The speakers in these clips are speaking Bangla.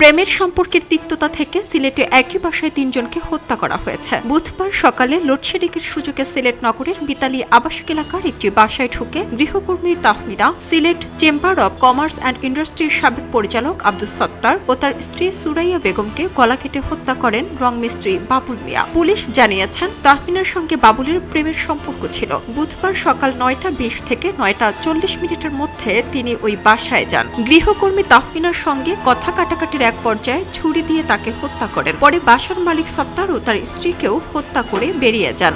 প্রেমের সম্পর্কের তিক্ততা থেকে সিলেটে একই বাসায় তিনজনকে হত্যা করা হয়েছে। বুধবার সকালে লোডশেডিংয়ের সুযোগে সিলেট নগরের মিতালী আবাসিক এলাকার একটি বাসায় ঢুকে গৃহকর্মী Tahmida, Sylhet chamber of commerce and ইন্ডাস্ট্রির সাবেক পরিচালক আব্দুস সত্তার ও তার স্ত্রী সুরাইয়া বেগমকে গলা কেটে হত্যা করেন রং মিস্ত্রি বাবুল মিয়া। পুলিশ জানিয়েছেন, তাহমিনার সঙ্গে বাবুলের প্রেমের সম্পর্ক ছিল। বুধবার সকাল ৯টা ২০ থেকে ৯টা ৪০ মধ্যে তিনি ওই বাসায় যান। গৃহকর্মী তাহমিনার সঙ্গে কথা কাটাকাটির এক পর্যায়ে ছুরি দিয়ে তাকে হত্যা করেন। পরে বাসার মালিক সত্তার ও তার স্ত্রীকেও হত্যা করে বেরিয়ে যান।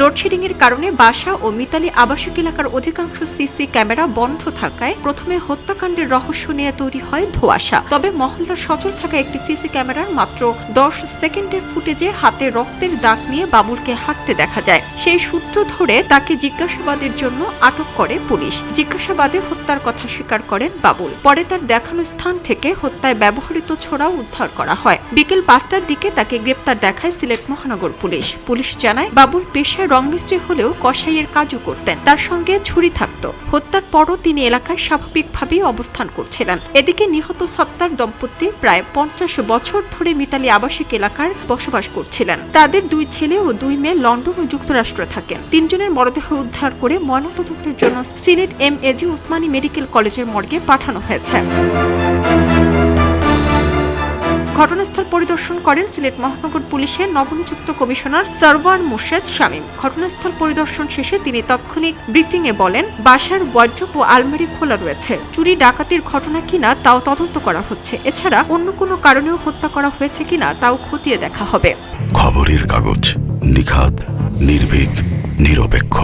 লোডশেডিংয়ের কারণে বাসা ও মিতালী আবাসিক এলাকার অধিকাংশ সিসি ক্যামেরা বন্ধ থাকায় প্রথমে হত্যাকাণ্ডের রহস্য নিয়ে তৈরি হয় ধোঁয়াশা। তবে মহল্লার সচল থাকা একটি সিসি ক্যামেরার মাত্র ১০ সেকেন্ডের ফুটেজে হাতে রক্তের দাগ নিয়ে বাবুলকে হাঁটতে দেখা যায়। সেই সূত্র ধরে তাকে জিজ্ঞাসাবাদের জন্য আটক করে পুলিশ। জিজ্ঞাসাবাদে হত্যার কথা স্বীকার করেন বাবুল। পরে তার দেখানো স্থান থেকে হত্যায় ব্যবহৃত ছোরাও উদ্ধার করা হয়। বিকেল ৫টার দিকে তাকে গ্রেপ্তার দেখায় সিলেট মহানগর পুলিশ। পুলিশ জানায়, বাবুল পেশায় রং মিস্ত্রি হলেও কসাইয়ের কাজও করতেন। তার সঙ্গে ছুরি থাকত। হত্যার পরও তিনি এলাকায় স্বাভাবিকভাবেই অবস্থান করছিলেন। এদিকে নিহত সত্তার দম্পতি প্রায় ৫০ বছর ধরে মিতালী আবাসিক এলাকার বসবাস করছিলেন। তাদের ২ ছেলে ও ২ মেয়ে লন্ডন ও যুক্তরাষ্ট্রে থাকেন। তিনজনের মরদেহ উদ্ধার করে ময়নাতদন্তের জন্য সিলেট এম.এ.জি. ওসমানী মেডিকেল কলেজের মর্গে পাঠানো হয়েছে। ঘটনাস্থল পরিদর্শন করেন সিলেট মহানগর পুলিশের নবনিযুক্ত কমিশনার সরওয়ার মুর্শেদ শামীম। ঘটনাস্থল পরিদর্শন শেষে তিনি তাৎক্ষণিক ব্রিফিংয়ে বলেন, বাসার ওয়ার্ড্রোব ও আলমারি খোলা রয়েছে। চুরি ডাকাতির ঘটনা কিনা তাও তদন্ত করা হচ্ছে। এছাড়া অন্য কোনো কারণেও হত্যা করা হয়েছে কিনা তাও খতিয়ে দেখা হবে। খবরের কাগজ, নিখাত, নির্ভীক, নিরপেক্ষ।